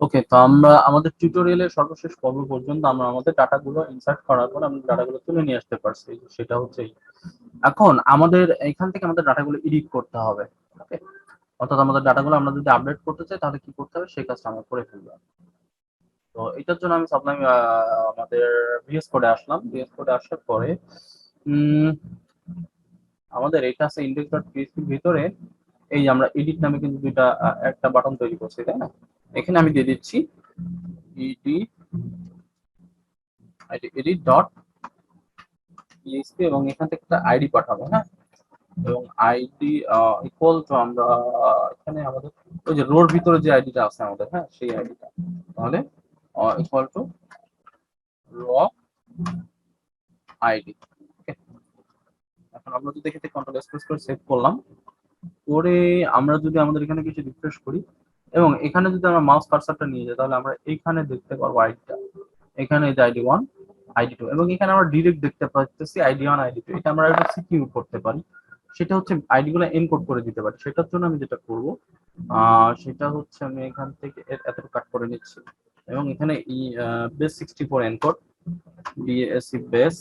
ওকে, তো আমরা আমাদের টিউটোরিয়ালের সর্বশেষ পর্ব পর্যন্ত আমরা আমাদের ডাটাগুলো ইনসার্ট করার পর আমরা ডাটাগুলো তুলে নিয়ে আসতে পারছি, সেটা হচ্ছে এখন আমাদের এখান থেকে আমাদের ডাটাগুলো এডিট করতে হবে। ওকে, অর্থাৎ আমাদের ডাটাগুলো আমরা যদি আপডেট করতে চাই তাহলে কি করতে হবে সেই কাজটা আমরা করে ফেলবো। তো এটার জন্য আমি সাবলাইম আমাদের ভিএস কোডে আসলাম। ভিএস কোডে আসার পরে আমাদের এটা আছে index.php ভিতরে এই যে আমরা এডিট নামে কিন্তু দুইটা একটা বাটন তৈরি করছি, তাই না? এখানে আমি দিয়ে দিচ্ছি edit ডট পিএইচপি এবং এখান থেকে একটা আইডি পাঠাবো, হ্যাঁ। এবং আইডি ইকুয়াল টু আমরা এখানে আমাদের ওই যে রোর ভিতরে যে আইডিটা আছে আমাদের, হ্যাঁ, সেই আইডিটা তাহলে ইকুয়াল টু র আইডি। এখন আমরা যদি এখানে কন্ট্রোল স্পেস করে সেভ করলাম, করে আমরা যদি আমাদের এখানে কিছু রিফ্রেশ করি এবং এখানে যদি আমরা মাউস কার্সারটা নিয়ে যাই তাহলে আমরা এখানে দেখতে পারবো আইডিটা। এখানে এই যে আইডি 1 আইডি 2 এবং এখানে আমরা ডিরেক্ট দেখতে পাচ্ছি আইডি 1 আইডি 2। এটা আমরা একটা সিকিউর করতে পারি, সেটা হচ্ছে আইডি গুলো এনকোড করে দিতে পারি। সেটার জন্য আমি যেটা করব সেটা হচ্ছে আমি এখান থেকে এতটুকু কাট করে নিচ্ছি এবং এখানে base 64 encode BSC base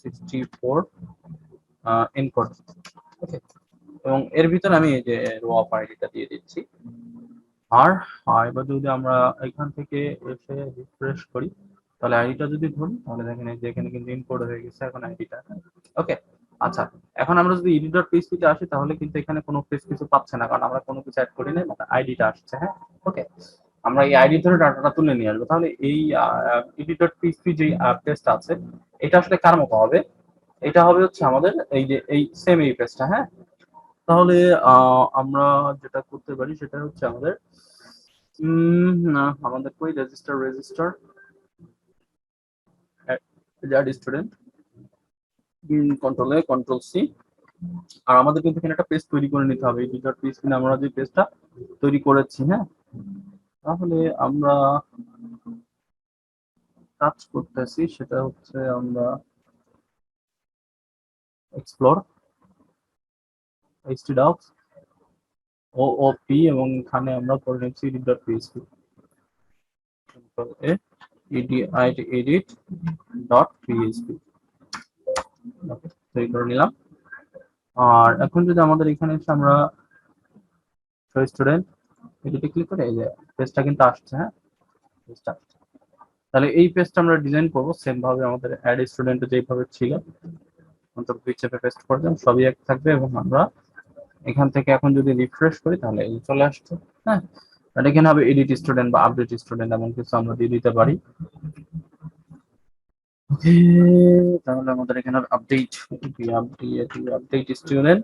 64 encode. Okay, এবং এর ভিতরে আমি এই যে রো অফ আইডিটা দিয়ে দিচ্ছি। আর এবার যদি আমরা এখান থেকে এসে রিফ্রেশ করি তাহলে আইডিটা যদি ধরি তাহলে দেখেন এই যে এখানে কিন্তু ইনকোড হয়ে গেছে এখন আইডিটা। ওকে, আচ্ছা, এখন আমরা যদি edit.php তে আসি তাহলে কিন্তু এখানে কোনো পেজ কিছু পাচ্ছে না, কারণ আমরা কোনো কিছু অ্যাড করি নাই, মানে আইডিটা আসছে। হ্যাঁ, ওকে, আমরা এই আইডি ধরে ডাটাটা তুলে নিয়ে আসবো। তাহলে এই edit.php যে পেজটা আছে এটা আসলে কার মতো হবে? এটা হবে হচ্ছে আমাদের এই যে এই সেম এই পেজটা। হ্যাঁ, তাহলে আমরা যেটা করতে পারি সেটা হচ্ছে আমাদের না, আমাদের কই রেজিস্টার অ্যাড স্টুডেন্ট, কন্ট্রোল এ কন্ট্রোল সি। আর আমাদের কিন্তু এখানে একটা পেজ তৈরি করে নিতে হবে edit.php আমরা যে পেজটা তৈরি করেছি। হ্যাঁ, তাহলে আমরা কাজ করতেছি সেটা হচ্ছে আমরা এক্সপ্লোর htdocs oop এবং এখানে আমরা করে নিচ্ছি edit.php কন্ট্রোল এ edit.php তৈরি করে নিলাম। আর এখন যদি আমাদের এখানে এসে আমরা স্টুডেন্ট এডিটে ক্লিক করে এই যে পেজটা কিন্তু আসছে। হ্যাঁ, পেজটা আসছে। তাহলে এই পেজটা আমরা ডিজাইন করবো সেম ভাবে আমাদের অ্যাড স্টুডেন্ট যেভাবে ছিল অন্তত দুই চেপে পেস্ট করে দেন, সবই এক থাকবে এবং আমরা এখান থেকে এখন যদি রিফ্রেশ করি তাহলে এই চলে আসছে। হ্যাঁ, আর এখানে হবে এডিট স্টুডেন্ট বা আপডেট স্টুডেন্ট এমন কিছু আমরা দিয়ে দিতে পারি। ওকে, তাহলে আমাদের এখানে আপডেট আপডেট স্টুডেন্ট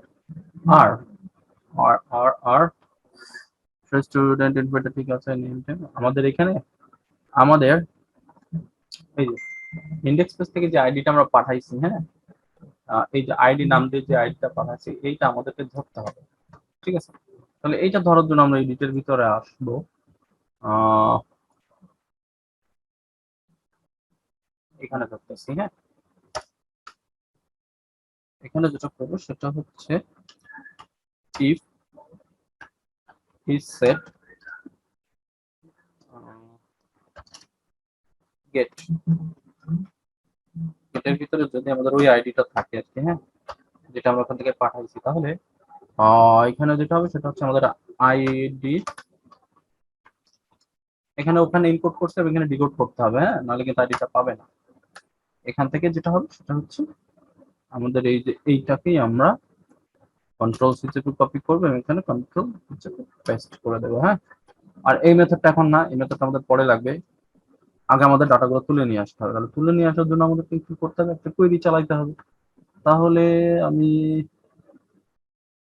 আর আর আর আর স্টুডেন্ট ইনভাইটার, ঠিক আছে। আমাদের এখানে আমাদের এই যে ইন্ডেক্স পেজ থেকে যে আইডিটা আমরা পাঠাইছি, হ্যাঁ, এই যে আইডি নাম দিয়ে যে আইডিটা পাঠাচ্ছি এইটা আমাদেরকে ধরতে হবে। ঠিক আছে, তাহলে এইটা ধরার জন্য আমরা এডিটের ভিতরে আসবো। এখানে ধরতেছি। হ্যাঁ, এখানে যেটা করবো সেটা হচ্ছে if is set get এটার ভিতরে যদি আমাদের ওই আইডিটা থাকে আর কি, হ্যাঁ, যেটা আমরা ওখান থেকে পাঠাইছি, তাহলে এখানে যেটা হবে সেটা হচ্ছে আমাদের আইডি এখানে ওখানে ইনপুট করতে হবে, এখানে ডিকোড করতে হবে। হ্যাঁ, নাহলে কিন্তু আইডিটা পাবে না। এখান থেকে যেটা হবে সেটা হচ্ছে আমাদের এই যে এইটাকেই আমরা কন্ট্রোল সি চেপে কপি করবো এবং এখানে কন্ট্রোল চেপে পেস্ট করে দেবো। হ্যাঁ, আর এই মেথডটা এখন না, এই মেথডটা আমাদের পরে লাগবে। আগে আমাদের ডাটাগুলো তুলে নিয়ে আসতে হবে। তাহলে তুলে নিয়ে আসার জন্য আমাদের কি করতে হবে? একটা কোয়েরি চালাইতে হবে। তাহলে আমি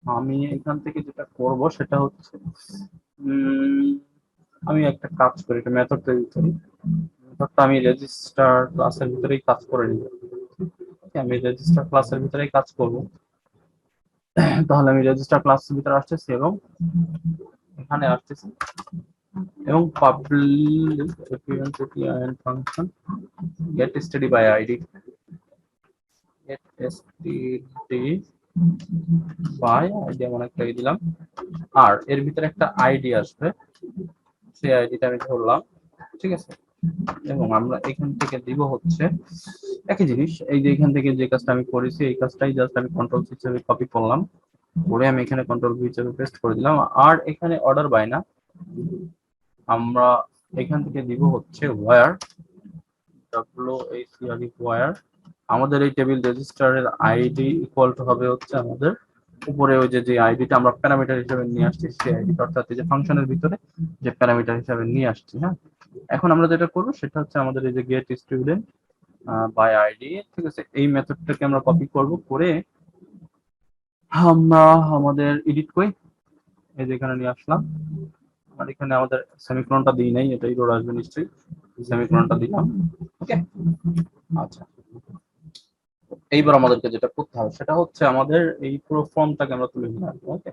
আমি এখান থেকে যেটা করব সেটা হচ্ছে আমি একটা কাজ করি, একটা মেথড তৈরি করি। মেথডটা আমি রেজিস্টার ক্লাসের ভিতরেই কাজ করে নিব। আমি রেজিস্টার ক্লাসের ভিতরেই কাজ করব। তাহলে আমি রেজিস্টার ক্লাসের ভিতরে আসতেছি এবং এখানে আসতেছি এবং public function get std by id get std by id এমন একটা দিলাম। আর এর ভিতরে একটা আইডি আসবে সেই আইডিটা আমি ধরলাম, ঠিক আছে। এবং আমরা এখান থেকে দিব হচ্ছে একই জিনিস, এই যে এখান থেকে যে কাজটা আমি করেছি এই কাজটাই জাস্ট আমি কন্ট্রোল হিসেবে কপি করলাম, করে আমি এখানে কন্ট্রোল ভি হিসেবে পেস্ট করে দিলাম। আর এখানে অর্ডার বাই না, আমরা এখান থেকে দিব হচ্ছে ওয়্যার, ওয়্যার আমাদের এই টেবিল রেজিস্টারের আইডি ইকুয়াল টু হবে হচ্ছে আমাদের উপরে ওই যে আইডিটা আমরা প্যারামিটার হিসেবে নিয়ে আসছি সেই আইডিটা, অর্থাৎ এই যে ফাংশনের ভিতরে যে প্যারামিটার হিসেবে নিয়ে আসছি। হ্যাঁ, এখন আমরা যেটা করবো সেটা হচ্ছে আমাদের এই যে গেট স্টুডেন্ট বাই আইডি, ঠিক আছে, এই মেথডটাকে আমরা কপি করব, করে আমরা আমাদের এডিট করি, এই যে এখানে নিয়ে আসলাম। আর এখানে আমাদের সেমিকোলনটা দিই নাই, এটা এরর আসবে নিশ্চয়ই, সেমিকোলনটা দিলাম। ওকে, আচ্ছা, এইবার আমাদেরকে যেটা করতে হবে সেটা হচ্ছে আমাদের এই পুরো ফর্মটাকে আমরা তুলে নিয়ে আসবো। ওকে,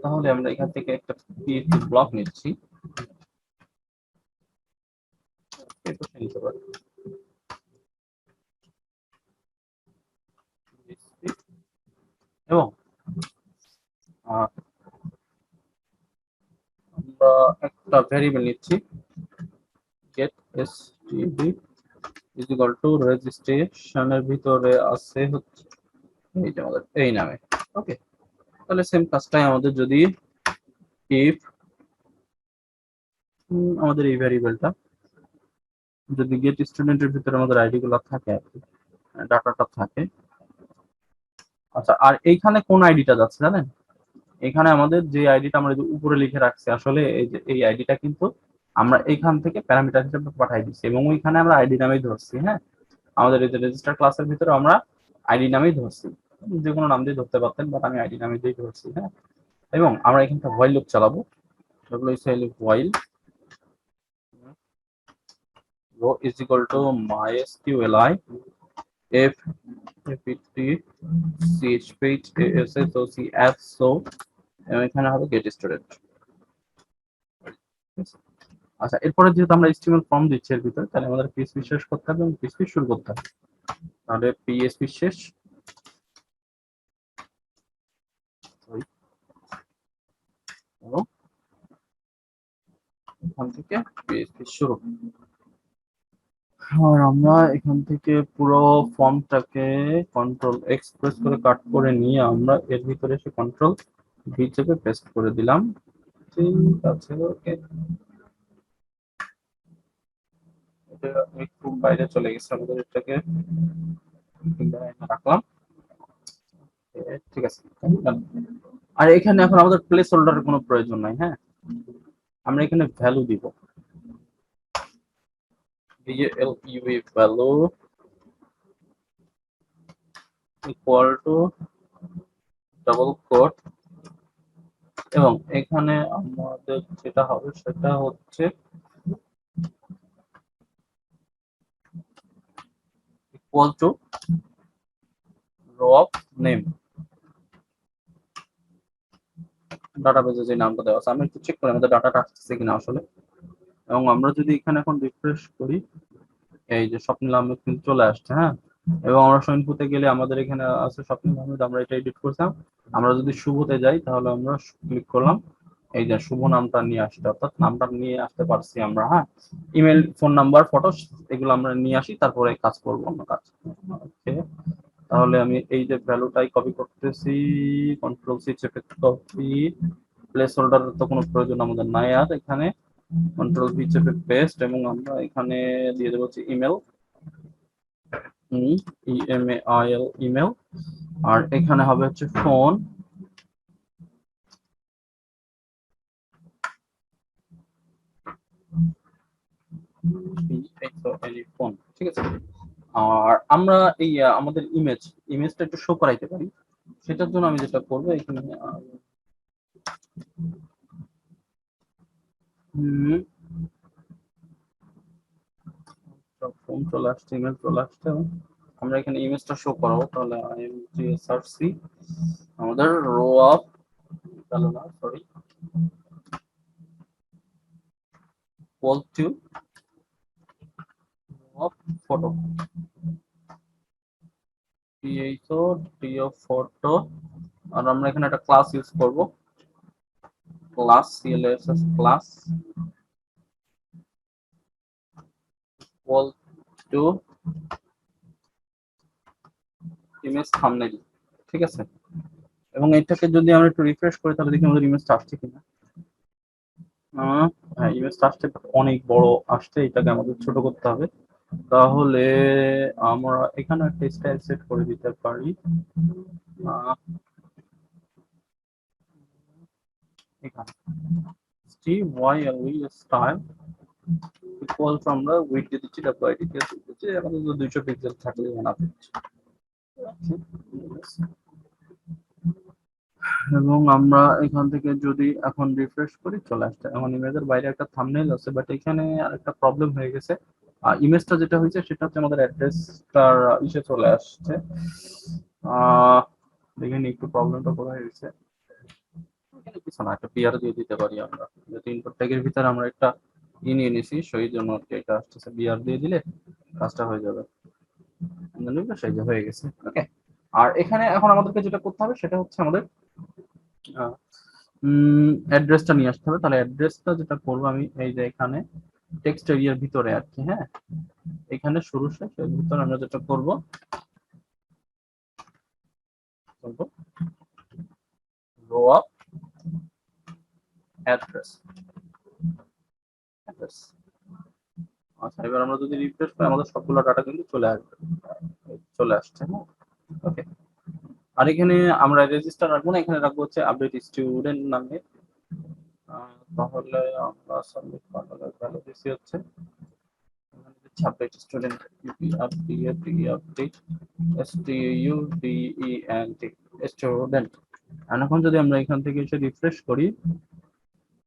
তাহলে আমরা এখান থেকে একটা পিএইচপি ব্লক নিচ্ছি, নিতে পারি, এবং আমরা একটা ভেরিয়েবল নিচ্ছি, get std is equal to রেজিস্ট্রেশনের ভিতরে আছে হচ্ছে এইটা আমাদের এই নামে। ওকে, তাহলে সেম কাজটাই আমাদের যদি if আমাদের এই ভ্যারিয়েবলটা যদি গেট স্টুডেন্টের ভিতরে আমাদের আইডি গুলো থাকে, ডাটাটা থাকে। আচ্ছা, আর এইখানে কোন আইডিটা যাচ্ছে জানেন, এখানে আমাদের যে আইডিটা আমরা উপরে লিখে রাখছি, আসলে এই যে এই আইডিটা কিন্তু আমরা এইখান থেকে প্যারামিটার হিসেবে পাঠাই দিচ্ছি এবং ওইখানে আমরা আইডি নামেই ধরছি। হ্যাঁ, আমাদের এই যে রেজিস্টার ক্লাসের ভিতরে আমরা আইডি নামেই ধরছি, যে কোনো নাম দিয়ে ধরতে পারতেন, বাট আমি আইডি নামে দিয়ে ধরছি। হ্যাঁ, এবং আমরা এখানটা হোয়াইল লুপ চালাবো, সেগুলো while row is equal to mysqli f apt chpage ass so এবং এখানে হবে গেট স্টুডেন্ট। আচ্ছা, এরপরে যেহেতু আমরা HTML ফর্ম দিচ্ছি এর ভিতরে, তাহলে আমাদের পিএসপি শেষ করতে হবে এবং পিএসপি শুরু করতে হবে। তাহলে পিএসপি শেষ, এখান থেকে পিএসপি শুরু। আর আমরা এখান থেকে পুরো ফর্মটাকে কন্ট্রোল এক্স প্রেস করে কাট করে নিয়ে আমরা এর ভিতরে এসে কন্ট্রোল ভি চেপে পেস্ট করে দিলাম। ঠিক আছে, ওকে, এটা একটু বাইরে চলে গেছে, আমাদের এটাকে রাখলাম। ঠিক আছে, আর এখানে এখন আমাদের প্লেস হোল্ডারের কোনো প্রয়োজন নাই। হ্যাঁ, আমরা এখানে ভ্যালু দিব, value equal to double quote, এবং এখানে আমাদের যেটা হবে সেটা হচ্ছে equal to row of name, ডাটাবেজে যে নামটা দেওয়া আছে আমি একটু চেক করি আমাদের ডাটাটা আসছে কিনা আসলে। এবং আমরা যদি এখানে এখন রিফ্রেশ করি, এই যে স্বপ্নিল আহমেদ কিন্তু চলে আসছে। হ্যাঁ, এবং আমরা সৈনপুতে গেলে আমাদের এখানে আছে স্বপ্নিল আহমেদ, আমরা এটা এডিট করছিলাম। আমরা যদি শুভতে যাই তাহলে আমরা ক্লিক করলাম, এই যে শুভ নামটা নিয়ে আসতে, অর্থাৎ নামটা নিয়ে আসতে পারছি আমরা। হ্যাঁ, ইমেল, ফোন নাম্বার, ফটো এগুলো আমরা নিয়ে আসি, তারপরে কাজ করবো অন্য কাজ। ওকে, তাহলে আমি এই যে ভ্যালুটাই কপি করতেছি, কন্ট্রোল সি চেপে কপি, প্লেস হোল্ডার তো কোনো প্রয়োজন আমাদের নাই আর এখানে, কন্ট্রোল ভি চেপে পেস্ট, এবং আমরা এখানে দিয়ে দেবো হচ্ছে ইমেল, ইএমএআইএল ইমেল, আর এখানে হবে হচ্ছে ফোন, ফোন, ঠিক আছে। আর আমরা এই আমাদের ইমেজটা একটু শো করাইতে পারি, সেটার জন্য আমি যেটা করবো এখানে ফোন চলে আসছে, ইমেল চলে আসছে, আমরা এখানে ইমেজটা শো করাবো। তাহলে সার্চি আমাদের row of sorry equal to of photo, photo, আর আমরা এখানে একটা ক্লাস ইউজ করব, class C L S S class, equal to image thumbnail, ঠিক আছে। এবং এটাকে যদি আমরা একটু রিফ্রেশ করি তাহলে দেখি আমাদের ইমেজটা আসছে কিনা। হ্যাঁ, ইমেজটা আসছে, অনেক বড় আসছে, এটাকে আমাদের ছোট করতে হবে। তাহলে আমরা এখানে একটা স্টাইল সেট করে দিতে পারি। এখানে style ইকুয়াল টু আমরা উইডথ দিয়ে দিচ্ছি WIDT দিয়ে দিচ্ছি, আমাদের 200 পিক্সেল থাকলে এনাফ হচ্ছে। এবং আমরা এখান থেকে যদি এখন রিফ্রেশ করি চলে আসছে, এখন ইমেজের বাইরে একটা থাম্বনেইল আছে, বাট এখানে আরেকটা প্রবলেম হয়ে গেছে। ইমেজটা যেটা হয়েছে সেটা হচ্ছে আমাদের অ্যাড্রেসটার ইসে চলে আসছে। দেখেন একটু প্রবলেমটা কোথায় হয়েছে। কিছু না, একটা বিআর দিয়ে দিতে পারি আমরা, যেহেতু ইনপুট ট্যাগের ভিতরে আমরা একটা নিয়ে নিয়েছি, সেই জন্য এটা আসতেছে, বিআর দিয়ে দিলে কাজটা হয়ে যাবে। সেই যে হয়ে গেছে, ওকে। আর এখানে এখন আমাদেরকে যেটা করতে হবে সেটা হচ্ছে আমাদের অ্যাড্রেসটা নিয়ে আসতে হবে। তাহলে অ্যাড্রেসটা যেটা করবো আমি, এই যে এখানে টেক্সট এরিয়ার ভিতরে আর কি, হ্যাঁ, এখানে শুরু শেষের ভিতরে আমরা যেটা করবো রো আপ অ্যাড্রেস। আচ্ছা, এবার আমরা যদি রিফ্রেশ করি আমাদের সবগুলো ডাটা কিন্তু চলে আসবে, চলে আসছে, হ্যাঁ, ওকে। আর এখানে আমরা রেজিস্টার রাখবো না, এখানে রাখবো হচ্ছে আপডেট স্টুডেন্ট নামে। তাহলে আমরা সাবমিট করার ভ্যালু দিছি হচ্ছে আপডেট স্টুডেন্ট, স্টুডেন্ট। এখন যদি আমরা এখান থেকে এসে রিফ্রেশ করি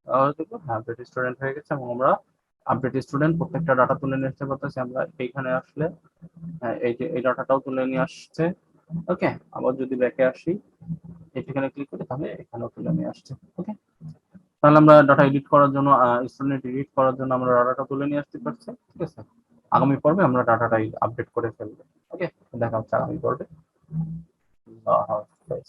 তাহলে দেখো আপডেট স্টুডেন্ট হয়ে গেছে, এবং আমরা আপডেট স্টুডেন্ট প্রত্যেকটা ডাটা তুলে নিয়ে আসতে পারতেছি। আমরা এইখানে আসলে এই যে এই ডাটাটাও তুলে নিয়ে আসছে, ওকে। আবার যদি ব্যাকে আসি, এখানে ক্লিক করি তাহলে এখানেও তুলে নিয়ে আসছে, ওকে। তাহলে আমরা ডাটা এডিট করার জন্য, স্টুডেন্ট এডিট করার জন্য আমরা ডাটাটা তুলে নিয়ে আসতে পারছি, ঠিক আছে। আগামী পর্বে আমরা ডাটাটা আপডেট করে ফেলবো, ওকে। দেখা হচ্ছে আগামী পর্বে। আল্লাহ হাফেজ।